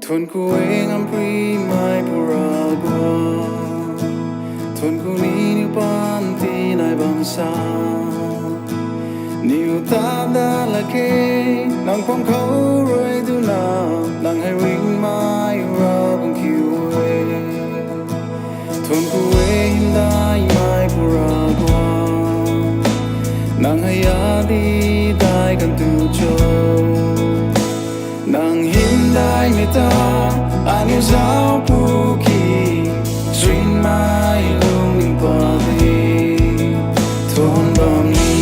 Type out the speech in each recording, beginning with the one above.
Thuần kueng am pri mai puragwa Thuần ku ni niu pan ti nai bam sa Niu ta da la ke nang pom khâu rơi du na nang hai ring mai Ravguangc Thuần kueng Hymdai mai puragwa nang hai adi dai kan tu cho Nang Hymdai me ta anu sao pu ki Swin mai lung ning pa di Thon bam ni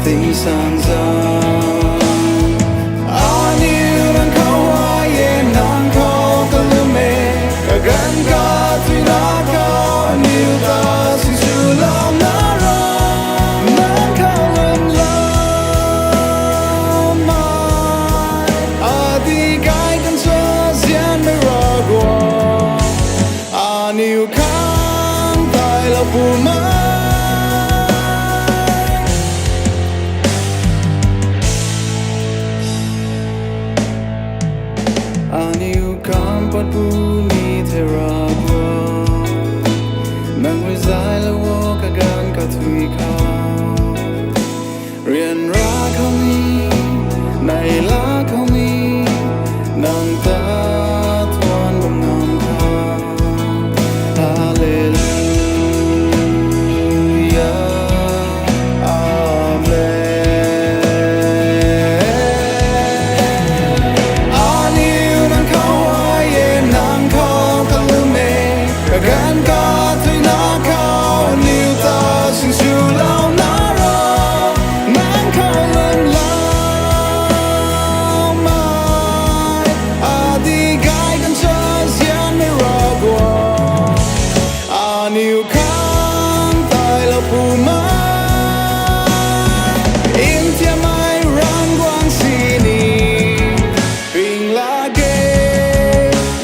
Ting sang za Anu nang khâu ai ye nang khâu ta lu me Ka gan ka tui na khâu Anu ta sin su lam na ra Nang khâu lam la Niu khang tai la pu mai Niu khang pat pu ni the ra gwa Nang wi zai la wo ka gan ka thui kha Rian ra khâu mi nai la khâu mi nang ta thuan bom ngam kha Gan ka tui na khâu niu ta sin su lao na ra nang khâu lam lao mai di gai kan cha zian me ra gwa niu khang tai la pu mai in tia mai Ravguangc ni ping la ge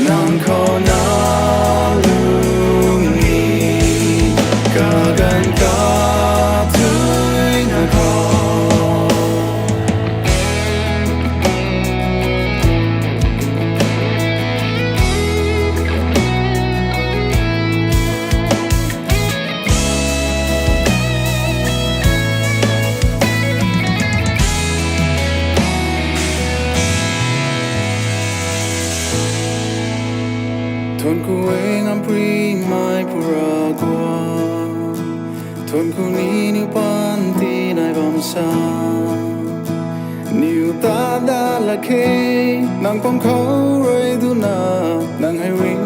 nang khâu na Thuần kueng am pri mai puragwa Thuần ku ni niu pan ti nai bam sa Niu ta da la ke nang pom khâu rơi du na nang hai ring